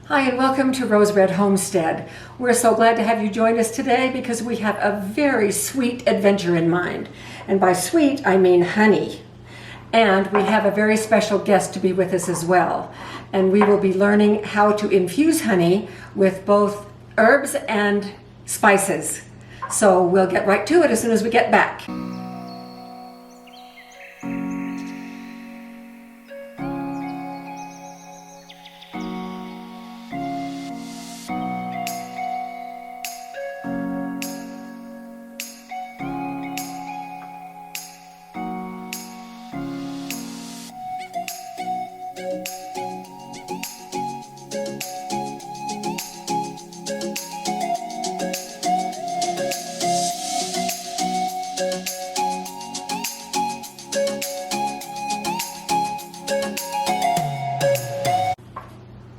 Hi and welcome to Rose Red Homestead. We're so glad to have you join us today because we have a very sweet adventure in mind. And by sweet, I mean honey. And we have a very special guest to be with us as well. And we will be learning how to infuse honey with both herbs and spices. So we'll get right to it as soon as we get back.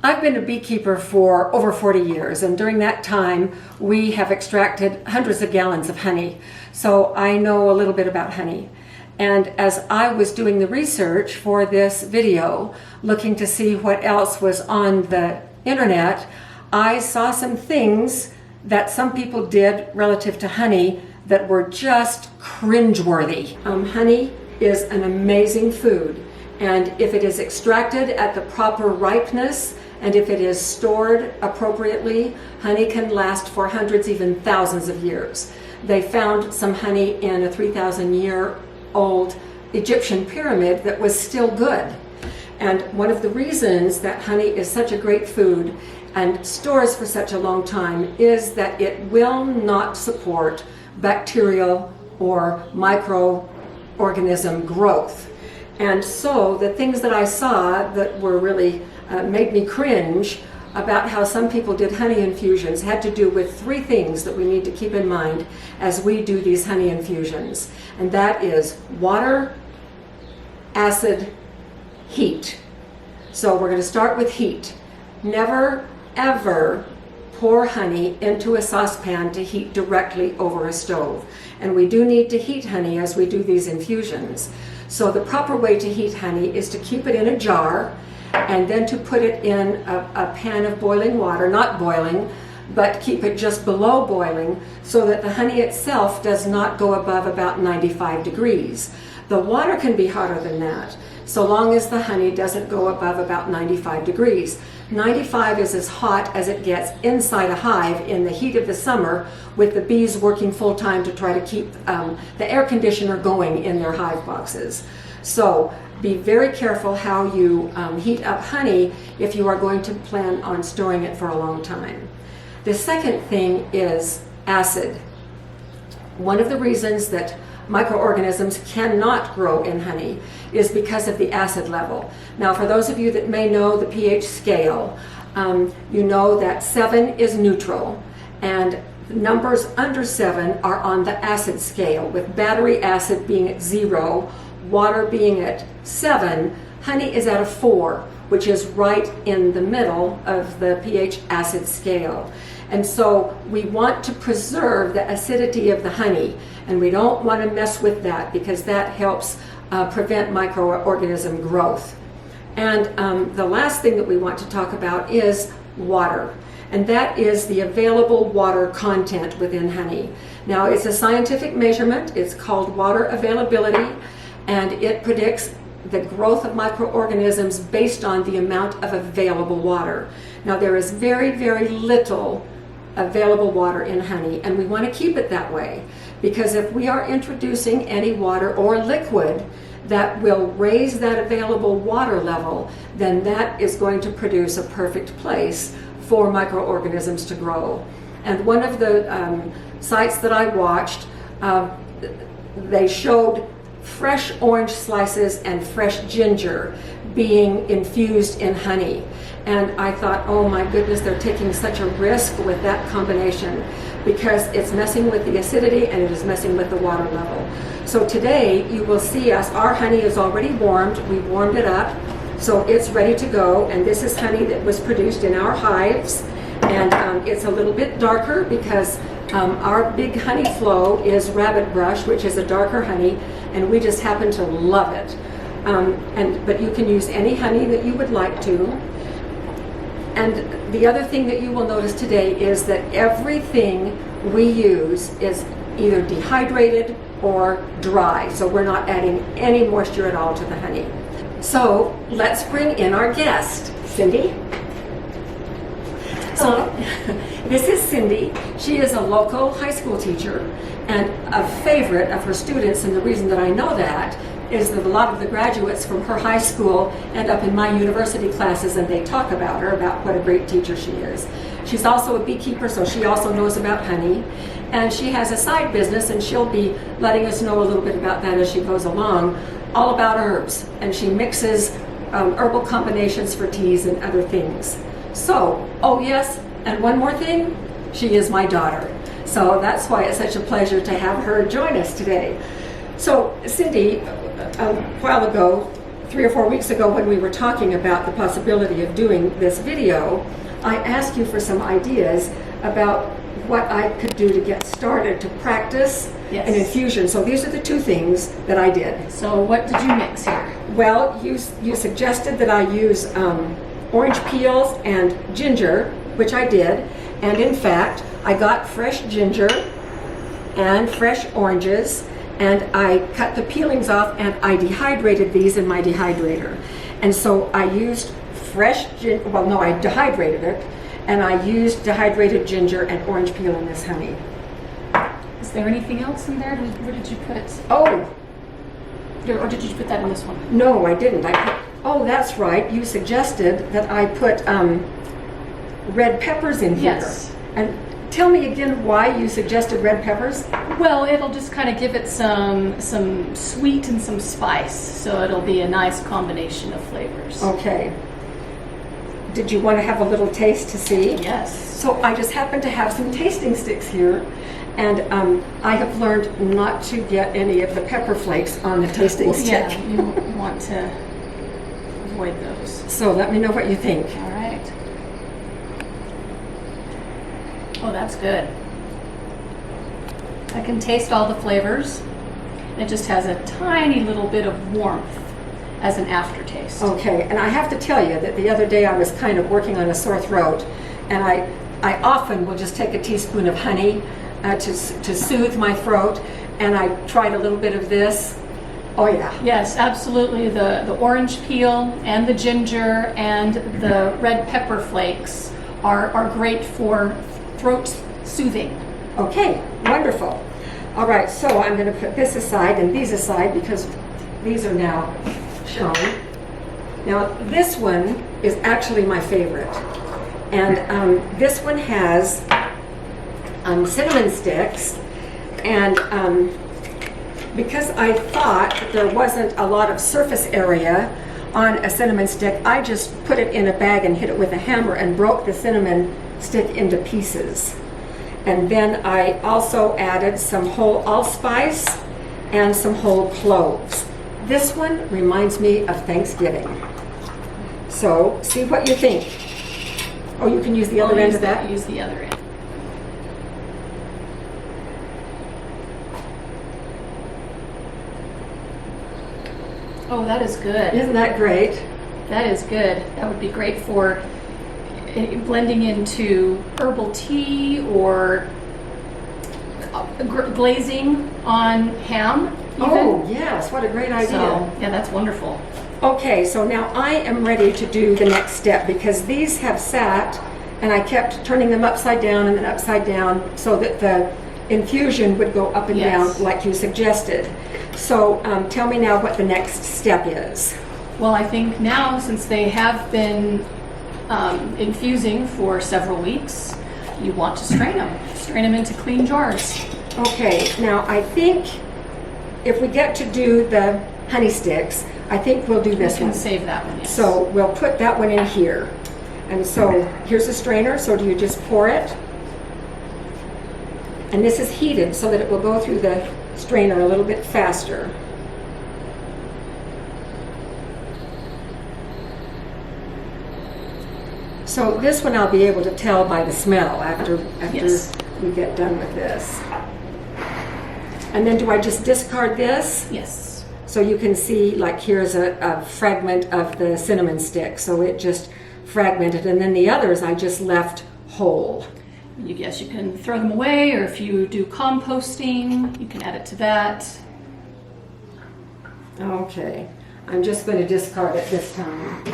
I've been a beekeeper for over 40 years, and during that time we have extracted hundreds of gallons of honey. So I know a little bit about honey. And as I was doing the research for this video, looking to see what else was on the internet, I saw some things that some people did relative to honey that were just cringeworthy. Honey is an amazing food, and if it is extracted at the proper ripeness, and if it is stored appropriately, honey can last for hundreds, even thousands of years. They found some honey in a 3,000-year-old Egyptian pyramid that was still good. And one of the reasons that honey is such a great food and stores for such a long time is that it will not support bacterial or microorganism growth. And so the things that I saw that were really made me cringe about how some people did honey infusions had to do with three things that we need to keep in mind as we do these honey infusions. And that is water, acid, heat. So we're going to start with heat. Never, ever pour honey into a saucepan to heat directly over a stove. And we do need to heat honey as we do these infusions. So the proper way to heat honey is to keep it in a jar and then to put it in a pan of boiling water, not boiling, but keep it just below boiling so that the honey itself does not go above about 95 degrees. The water can be hotter than that, so long as the honey doesn't go above about 95 degrees. 95 is as hot as it gets inside a hive in the heat of the summer, with the bees working full time to try to keep the air conditioner going in their hive boxes. So be very careful how you heat up honey if you are going to plan on storing it for a long time. The second thing is acid. One of the reasons that microorganisms cannot grow in honey is because of the acid level. Now, for those of you that may know the pH scale, you know that 7 is neutral, and numbers under 7 are on the acid scale, with battery acid being at 0, water being at 7, honey is at a 4, which is right in the middle of the pH acid scale. And so we want to preserve the acidity of the honey, and we don't want to mess with that because that helps prevent microorganism growth. And the last thing that we want to talk about is water, and that is the available water content within honey. Now, it's a scientific measurement. It's called water availability, and it predicts the growth of microorganisms based on the amount of available water. Now, there is very, very little available water in honey, and we want to keep it that way, because if we are introducing any water or liquid that will raise that available water level, then that is going to produce a perfect place for microorganisms to grow. And one of the sites that I watched, they showed fresh orange slices and fresh ginger being infused in honey. And I thought, oh my goodness, they're taking such a risk with that combination, because it's messing with the acidity and it is messing with the water level. So today you will see us, our honey is already warmed, we warmed it up, so it's ready to go. And this is honey that was produced in our hives, and it's a little bit darker because our big honey flow is rabbit brush, which is a darker honey, and we just happen to love it. But you can use any honey that you would like to. And the other thing that you will notice today is that everything we use is either dehydrated or dry, so we're not adding any moisture at all to the honey. So let's bring in our guest, Cindy. So this is Cindy. She is a local high school teacher and a favorite of her students, and the reason that I know that is that a lot of the graduates from her high school end up in my university classes and they talk about her, about what a great teacher she is. She's also a beekeeper, so she also knows about honey. And she has a side business, and she'll be letting us know a little bit about that as she goes along, all about herbs. And she mixes herbal combinations for teas and other things. So, oh yes, and one more thing, she is my daughter. So that's why it's such a pleasure to have her join us today. So Cindy, a while ago, 3 or 4 weeks ago, when we were talking about the possibility of doing this video, I asked you for some ideas about what I could do to get started to practice an infusion. So these are the two things that I did. So what did you mix here? Well, you suggested that I use orange peels and ginger, which I did. And in fact, I got fresh ginger and fresh oranges, and I cut the peelings off and I dehydrated these in my dehydrator. And so I used fresh ginger, well no, I dehydrated it, and I used dehydrated ginger and orange peel in this honey. Is there anything else in there? Where did you put? Oh! Or did you put that in this one? No, I didn't. Oh, that's right. You suggested that I put red peppers in here. Yes. And tell me again why you suggested red peppers? Well, it'll just kind of give it some sweet and some spice, so it'll be a nice combination of flavors. Okay. Did you want to have a little taste to see? Yes. So I just happen to have some tasting sticks here, and I have learned not to get any of the pepper flakes on the tasting stick. Yeah, you want to avoid those. So let me know what you think. All right. Oh, that's good. I can taste all the flavors. It just has a tiny little bit of warmth as an aftertaste. Okay, and I have to tell you that the other day I was kind of working on a sore throat, and I often will just take a teaspoon of honey to soothe my throat, and I tried a little bit of this. Oh yeah. Yes, absolutely. The orange peel and the ginger and the red pepper flakes are great for throat soothing. Okay, wonderful. All right, so I'm going to put this aside and these aside because these are now shown. Now this one is actually my favorite, and this one has cinnamon sticks, and because I thought that there wasn't a lot of surface area on a cinnamon stick, I just put it in a bag and hit it with a hammer and broke the cinnamon stick into pieces. And then I also added some whole allspice and some whole cloves. This one reminds me of Thanksgiving. So see what you think. Oh, you can use the other end of that? Use the other end. Oh, that is good. Isn't that great? That is good. That would be great for blending into herbal tea or glazing on ham even. Oh, yes, what a great idea. So, yeah, that's wonderful. Okay, so now I am ready to do the next step because these have sat and I kept turning them upside down and then upside down so that the infusion would go up and down like you suggested. So tell me now what the next step is. Well, I think now, since they have been infusing for several weeks, you want to strain them into clean jars. Okay, now I think if we get to do the honey sticks, I think we'll do this one. You can save that one, yes. So we'll put that one in here. And so here's a strainer, so do you just pour it? And this is heated so that it will go through the strainer a little bit faster. So this one I'll be able to tell by the smell after we get done with this. And then do I just discard this? Yes. So you can see, like, here's a fragment of the cinnamon stick. So it just fragmented, and then the others I just left whole. You guess you can throw them away, or if you do composting, you can add it to that. Okay, I'm just going to discard it this time.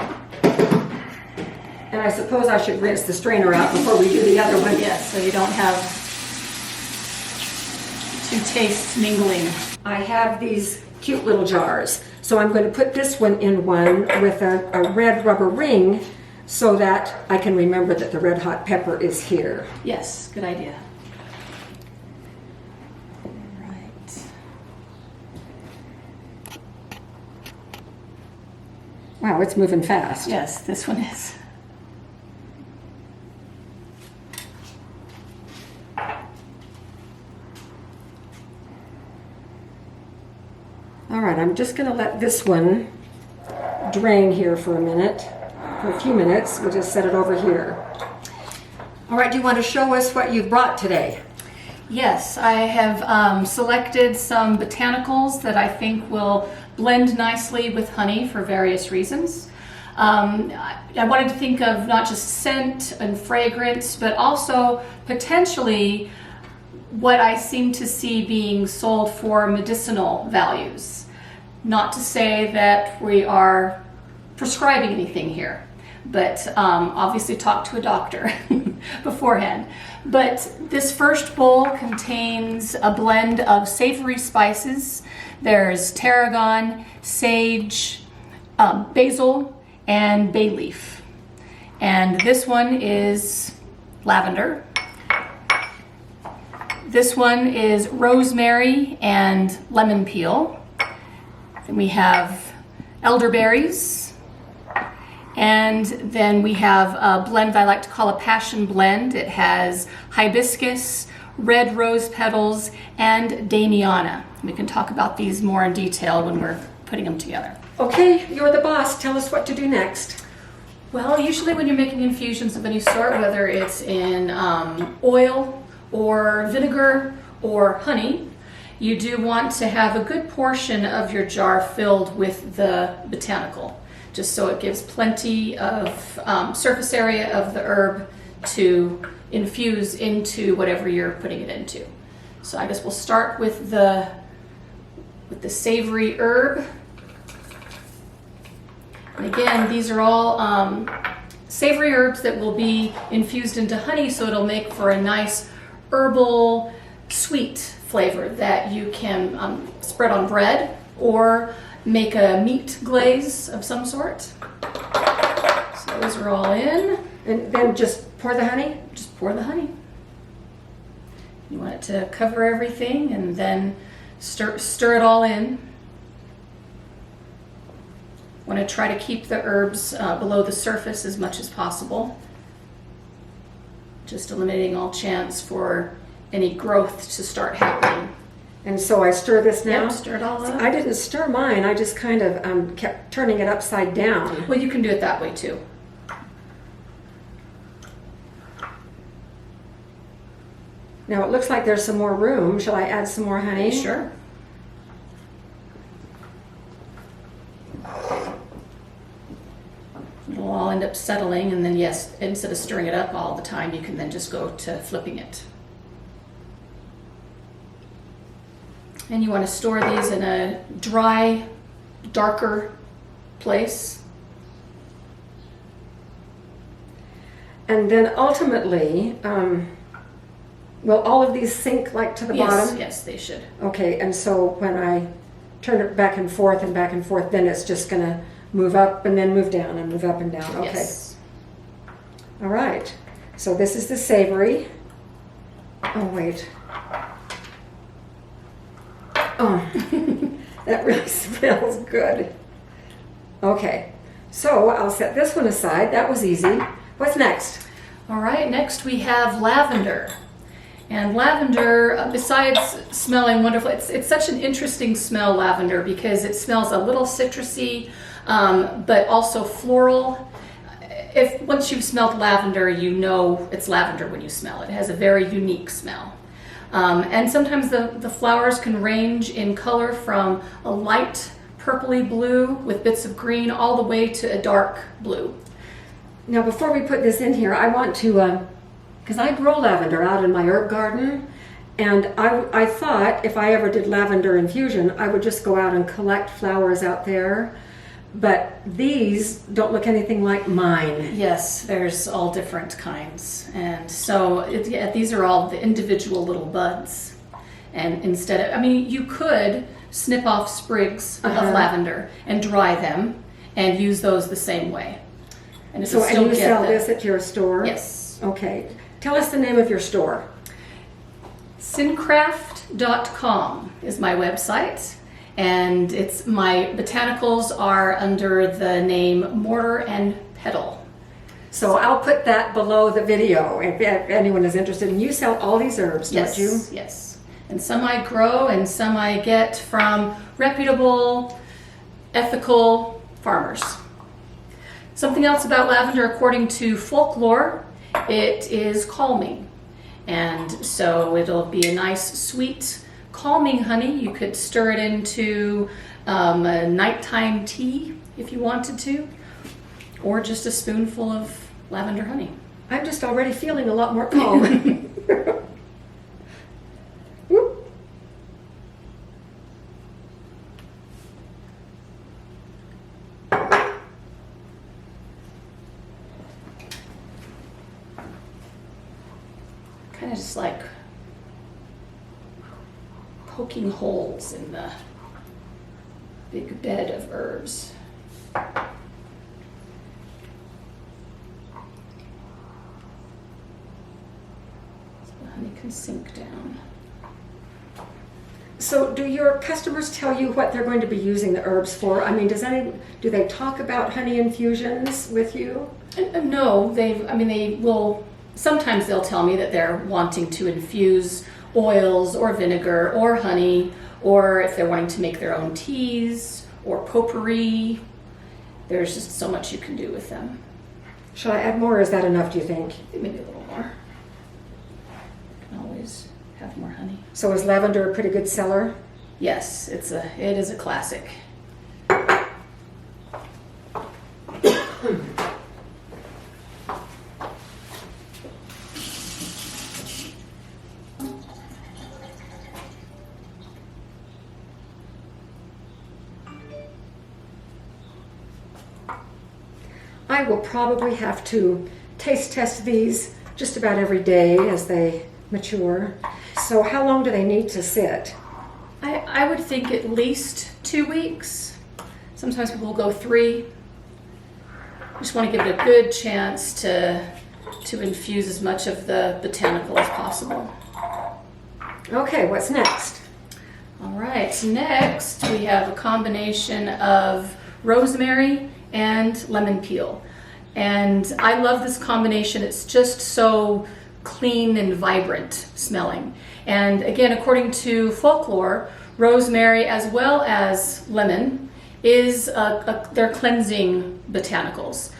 And I suppose I should rinse the strainer out before we do the other one. Yes, so you don't have two tastes mingling. I have these cute little jars. So I'm going to put this one in one with a red rubber ring so that I can remember that the red hot pepper is here. Yes, good idea. Right. Wow, it's moving fast. Yes, this one is. All right, I'm just going to let this one drain here for a few minutes. We'll just set it over here. All right, do you want to show us what you've brought today? Yes, I have selected some botanicals that I think will blend nicely with honey for various reasons. I wanted to think of not just scent and fragrance, but also potentially what I seem to see being sold for medicinal values. Not to say that we are prescribing anything here, but obviously talk to a doctor beforehand. But this first bowl contains a blend of savory spices. There's tarragon, sage, basil, and bay leaf. And this one is lavender. This one is rosemary and lemon peel. Then we have elderberries. And then we have a blend I like to call a passion blend. It has hibiscus, red rose petals, and damiana. We can talk about these more in detail when we're putting them together. Okay, you're the boss. Tell us what to do next. Well, usually when you're making infusions of any sort, whether it's in oil or vinegar or honey, you do want to have a good portion of your jar filled with the botanical, just so it gives plenty of surface area of the herb to infuse into whatever you're putting it into. So I guess we'll start with the savory herb. And again, these are all savory herbs that will be infused into honey, so it'll make for a nice herbal, sweet flavor that you can spread on bread or make a meat glaze of some sort. So those are all in. And then just pour the honey? Just pour the honey. You want it to cover everything and then stir it all in. Want to try to keep the herbs below the surface as much as possible, just eliminating all chance for any growth to start happening. And so I stir this now? Yep, stir it all up. I didn't stir mine, I just kind of kept turning it upside down. Well, you can do it that way too. Now it looks like there's some more room. Shall I add some more honey? Sure. It'll all end up settling, and then yes, instead of stirring it up all the time, you can then just go to flipping it. And you want to store these in a dry, darker place. And then ultimately, will all of these sink like to the bottom? Yes, they should. Okay, and so when I turn it back and forth, then it's just going to move up and then move down and move up and down. Okay. Yes. All right. So this is the savory. Oh, wait. Oh, that really smells good. Okay. So I'll set this one aside. That was easy. What's next? All right, next we have lavender. And lavender, besides smelling wonderful, it's such an interesting smell, lavender, because it smells a little citrusy, but also floral. Once you've smelled lavender, you know it's lavender when you smell it. It has a very unique smell. And sometimes the flowers can range in color from a light purpley blue with bits of green all the way to a dark blue. Now, before we put this in here, I want to, because I grow lavender out in my herb garden, and I thought if I ever did lavender infusion, I would just go out and collect flowers out there. But these don't look anything like mine. Yes, there's all different kinds. And so these are all the individual little buds. And instead of, I mean, you could snip off sprigs of lavender and dry them and use those the same way. And So, and you sell this at your store? Yes. Okay. Tell us the name of your store. Sincraft.com is my website. And my botanicals are under the name Mortar and Petal. So I'll put that below the video if anyone is interested. And you sell all these herbs, don't you? Yes. And some I grow and some I get from reputable, ethical farmers. Something else about lavender, according to folklore, it is calming. And so it'll be a nice, sweet, calming honey. You could stir it into a nighttime tea if you wanted to, or just a spoonful of lavender honey. I'm just already feeling a lot more calm. Kind of just like poking holes in the big bed of herbs. So the honey can sink down. So do your customers tell you what they're going to be using the herbs for? I mean, do they talk about honey infusions with you? No, they will, sometimes they'll tell me that they're wanting to infuse oils or vinegar or honey, or if they're wanting to make their own teas or potpourri. There's just so much you can do with them. Shall I add more, or is that enough, do you think? Maybe a little more. You can always have more honey. So is lavender a pretty good seller? Yes, it is a classic. I will probably have to taste test these just about every day as they mature. So how long do they need to sit? I would think at least 2 weeks. Sometimes people will go 3. Just want to give it a good chance to infuse as much of the botanical as possible. Okay, what's next? All right, next we have a combination of rosemary and lemon peel. And I love this combination. It's just so clean and vibrant smelling. And again, according to folklore, rosemary as well as lemon is they're cleansing botanicals.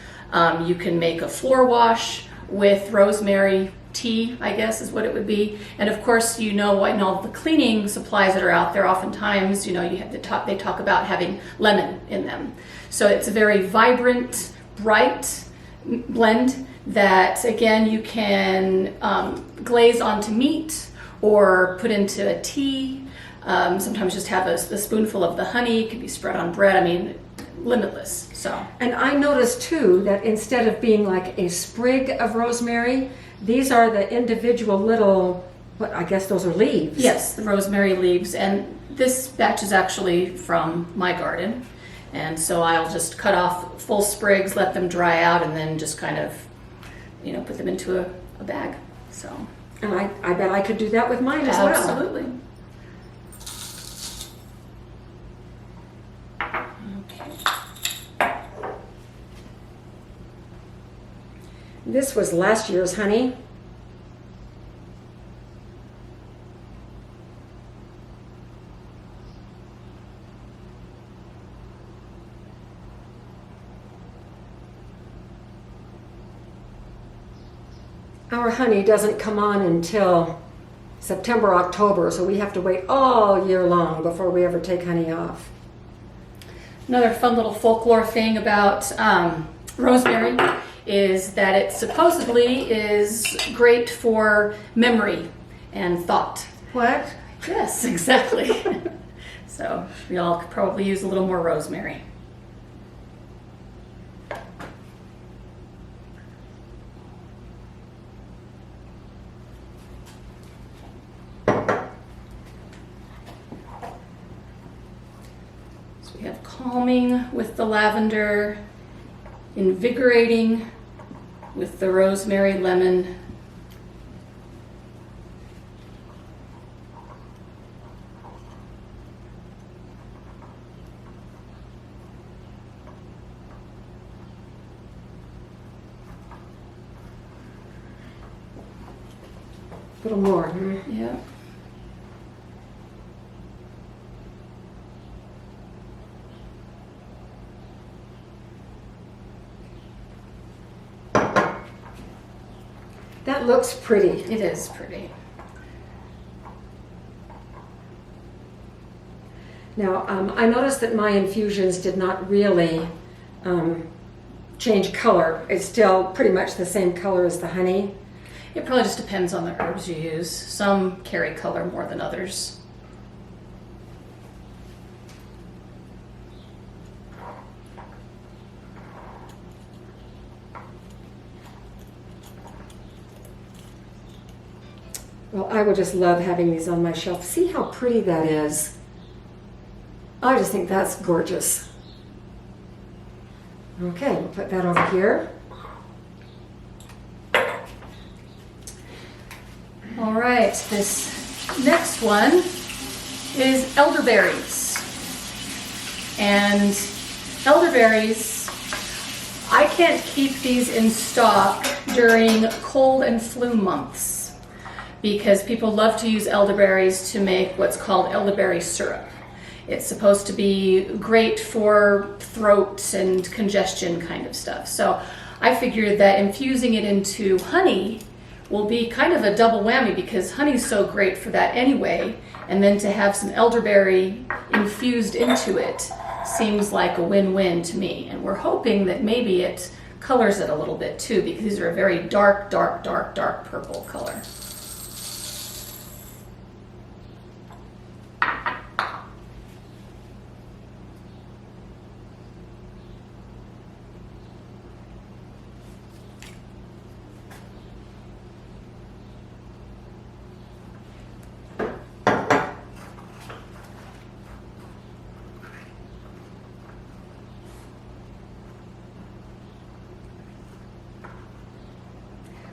You can make a floor wash with rosemary tea, I guess is what it would be. And of course, in all the cleaning supplies that are out there, oftentimes, they talk about having lemon in them. So it's a very vibrant, bright blend that, again, you can glaze onto meat or put into a tea. Sometimes just have a spoonful of the honey. It can be spread on bread. I mean, limitless. So. And I noticed too that instead of being like a sprig of rosemary, these are the individual little, I guess those are leaves. Yes, the rosemary leaves. And this batch is actually from my garden. And so I'll just cut off full sprigs, let them dry out, and then just kind of, put them into a bag. So. And I bet I could do that with mine as well. Absolutely. Okay. This was last year's honey. Our honey doesn't come on until September, October, so we have to wait all year long before we ever take honey off. Another fun little folklore thing about rosemary is that it supposedly is great for memory and thought. What? Yes, exactly. So we all could probably use a little more rosemary. So we have calming with the lavender, invigorating with the rosemary lemon, A little more. yeah. That looks pretty. It is pretty. Now, I noticed that my infusions did not really change color. It's still pretty much the same color as the honey. It probably just depends on the herbs you use. Some carry color more than others. Well, I would just love having these on my shelf. See how pretty that is. I just think that's gorgeous. Okay, we'll put that over here. All right, this next one is elderberries. And elderberries, I can't keep these in stock during cold and flu months because people love to use elderberries to make what's called elderberry syrup. It's supposed to be great for throat and congestion kind of stuff. So I figured that infusing it into honey will be kind of a double whammy because honey's so great for that anyway, and then to have some elderberry infused into it seems like a win-win to me. And we're hoping that maybe it colors it a little bit too, because these are a very dark, dark, dark, dark purple color.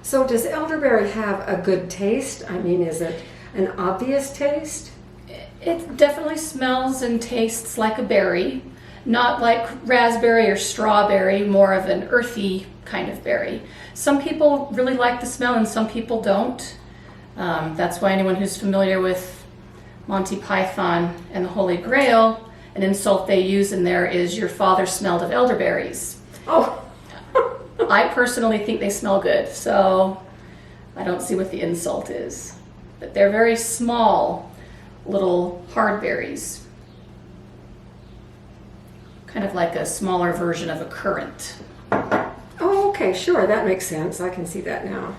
So does elderberry have a good taste? I mean, is it an obvious taste? It definitely smells and tastes like a berry, not like raspberry or strawberry, more of an earthy kind of berry. Some people really like the smell and some people don't. That's why anyone who's familiar with Monty Python and the Holy Grail, an insult they use in there is "your father smelled of elderberries." Oh. I personally think they smell good, so I don't see what the insult is. But they're very small, little hard berries. Kind of like a smaller version of a currant. Oh, okay, sure, that makes sense. I can see that now.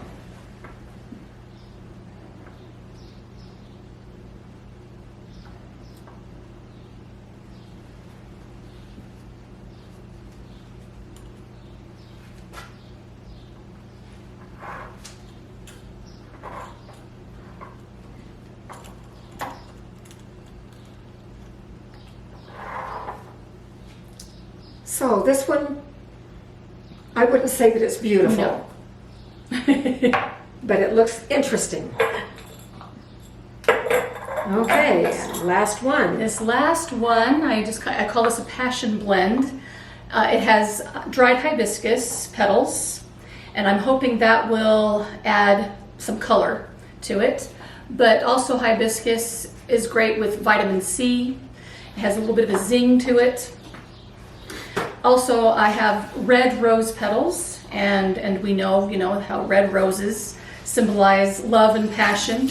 So this one, I wouldn't say that it's beautiful, No. but it looks interesting. Okay, last one. This last one, I call this a passion blend. It has dried hibiscus petals, and I'm hoping that will add some color to it. But also hibiscus is great with vitamin C. It has a little bit of a zing to it. Also, I have red rose petals, and we know, how red roses symbolize love and passion.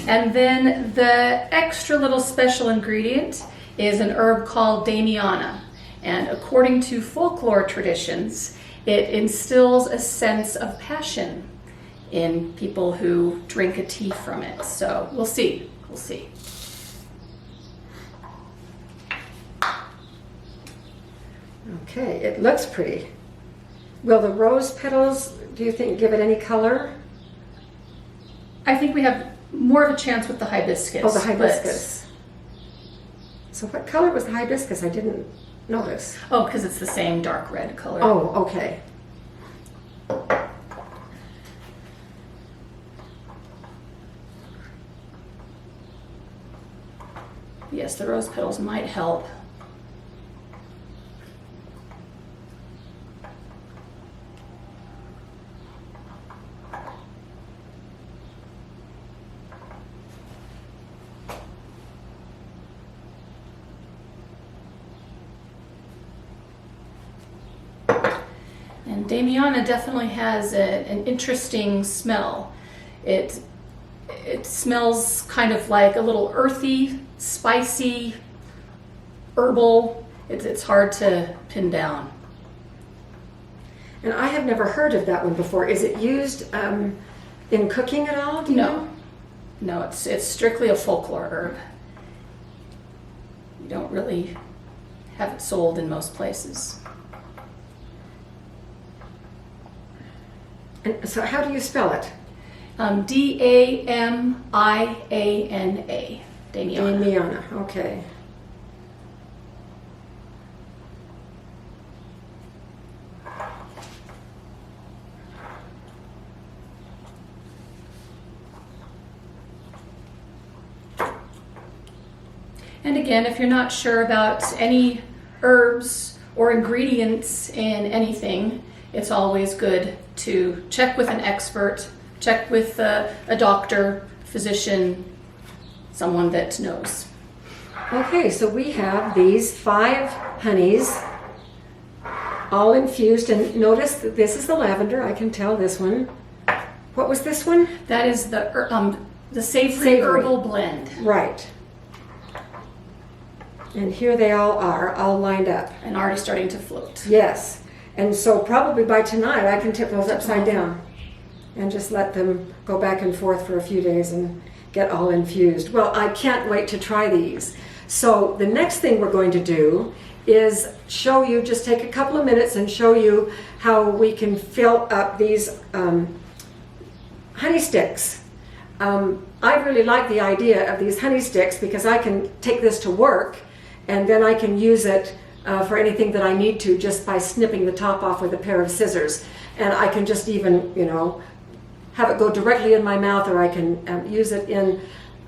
And then the extra little special ingredient is an herb called Damiana. And according to folklore traditions, it instills a sense of passion in people who drink a tea from it. So we'll see. We'll see. Okay, it looks pretty. Will the rose petals, do you think, give it any color? I think we have more of a chance with the hibiscus. Oh, the hibiscus. So what color was the hibiscus? I didn't notice. Oh, because it's the same dark red color. Oh, okay. Yes, the rose petals might help. And Damiana definitely has an interesting smell. It smells kind of like a little earthy, spicy, herbal. It's hard to pin down. And I have never heard of that one before. Is it used in cooking at all? Do you know? No, it's strictly a folklore herb. You don't really have it sold in most places. And so how do you spell it? Damiana. Damiana. Damiana, okay. And again, if you're not sure about any herbs or ingredients in anything, it's always good to check with an expert, check with a doctor, physician, someone that knows. Okay, so we have these 5 honeys all infused, and notice that this is the lavender. I can tell this one. What was this one? That is the savory herbal blend. Right. And here they all are, all lined up. And already starting to float. Yes. And so probably by tonight I can tip those upside down and just let them go back and forth for a few days and get all infused. Well, I can't wait to try these. So the next thing we're going to do is show you, just take a couple of minutes and show you how we can fill up these honey sticks. I really like the idea of these honey sticks because I can take this to work and then I can use it for anything that I need to just by snipping the top off with a pair of scissors. And I can just even, have it go directly in my mouth, or I can use it in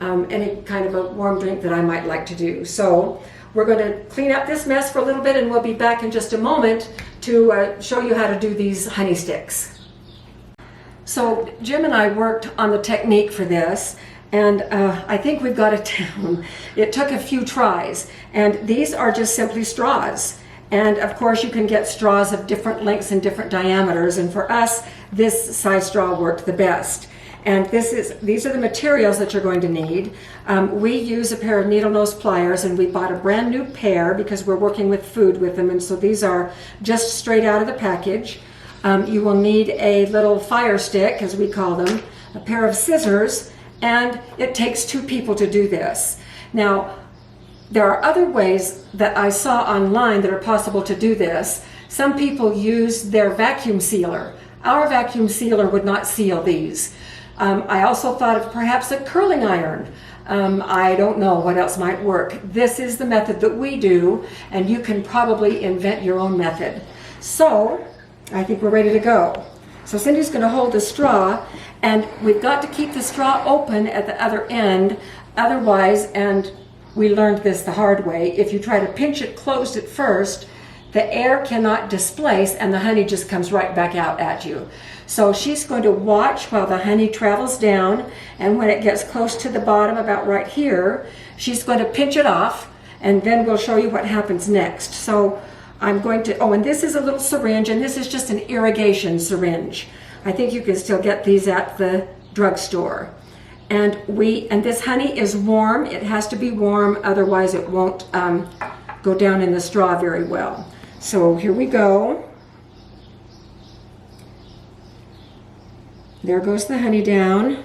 any kind of a warm drink that I might like to do. So we're going to clean up this mess for a little bit and we'll be back in just a moment to show you how to do these honey sticks. So Jim and I worked on the technique for this, and I think we've got it down. It took a few tries, and these are just simply straws. And of course you can get straws of different lengths and different diameters, and for us this size straw worked the best. And these are the materials that you're going to need. We use a pair of needle nose pliers, and we bought a brand new pair because we're working with food with them, and so these are just straight out of the package. You will need a little fire stick, as we call them, a pair of scissors, and it takes 2 people to do this. Now, there are other ways that I saw online that are possible to do this. Some people use their vacuum sealer. Our vacuum sealer would not seal these. I also thought of perhaps a curling iron. I don't know what else might work. This is the method that we do, and you can probably invent your own method. So, I think we're ready to go. So Cindy's going to hold the straw, and we've got to keep the straw open at the other end. Otherwise, and we learned this the hard way, if you try to pinch it closed at first, the air cannot displace and the honey just comes right back out at you. So she's going to watch while the honey travels down, and when it gets close to the bottom, about right here, she's going to pinch it off, and then we'll show you what happens next. So I'm going to, and this is a little syringe, and this is just an irrigation syringe. I think you can still get these at the drugstore. And this honey is warm. It has to be warm, otherwise it won't go down in the straw very well. So here we go. There goes the honey down.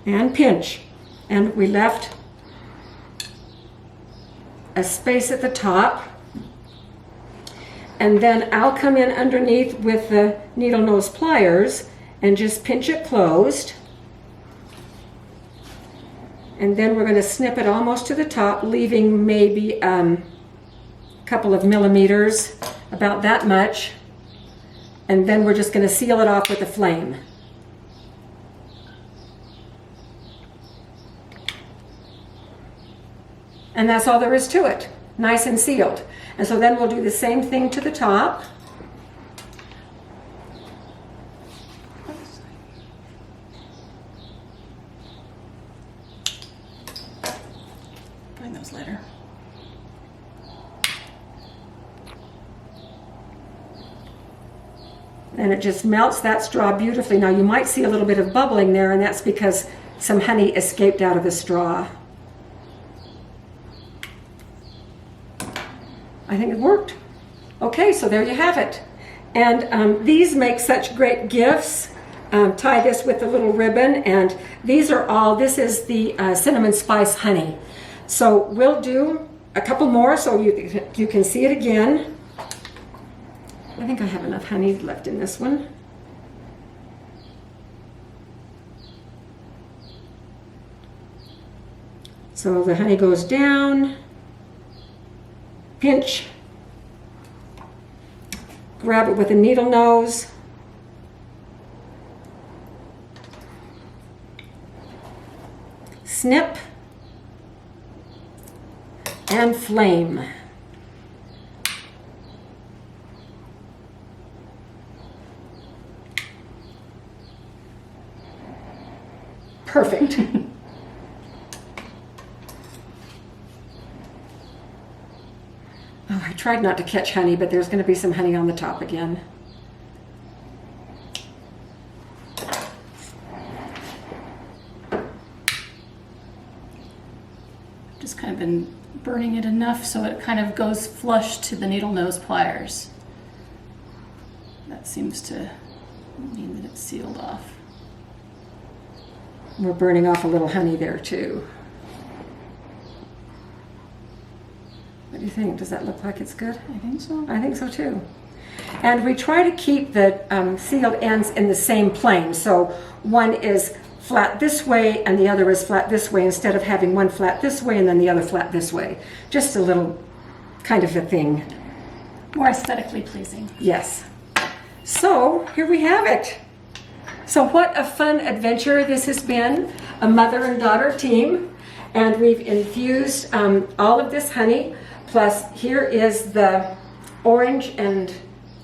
And pinch. And we left a space at the top. And then I'll come in underneath with the needle nose pliers and just pinch it closed. And then we're going to snip it almost to the top, leaving maybe a couple of millimeters, about that much. And then we're just going to seal it off with a flame. And that's all there is to it, nice and sealed. And so then we'll do the same thing to the top. Find those later. And it just melts that straw beautifully. Now you might see a little bit of bubbling there, and that's because some honey escaped out of the straw. I think it worked. Okay, so there you have it. And these make such great gifts. Tie this with a little ribbon, and these are all, this is the cinnamon spice honey. So we'll do a couple more so you can see it again. I think I have enough honey left in this one. So the honey goes down, pinch, grab it with a needle nose, snip, and flame. Perfect. Oh, I tried not to catch honey, but there's going to be some honey on the top again. Just kind of been burning it enough so it kind of goes flush to the needle nose pliers. That seems to mean that it's sealed off. We're burning off a little honey there too. What do you think? Does that look like it's good? I think so. I think so too. And we try to keep the sealed ends in the same plane. So one is flat this way and the other is flat this way, instead of having one flat this way and then the other flat this way. Just a little kind of a thing. More aesthetically pleasing. Yes. So here we have it. So what a fun adventure this has been, a mother and daughter team. And we've infused all of this honey, plus here is the orange and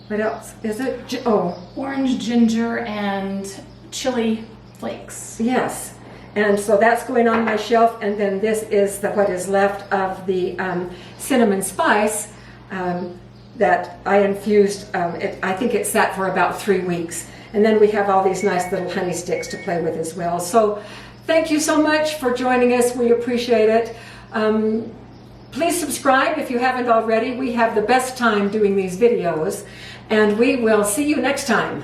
what else is it? Oh, Orange, ginger, and chili flakes. yes. And so that's going on my shelf, and then this is what is left of the cinnamon spice that I infused. I think it sat for about 3 weeks. And then we have all these nice little honey sticks to play with as well. So thank you so much for joining us. We appreciate it. Please subscribe if you haven't already. We have the best time doing these videos, and we will see you next time.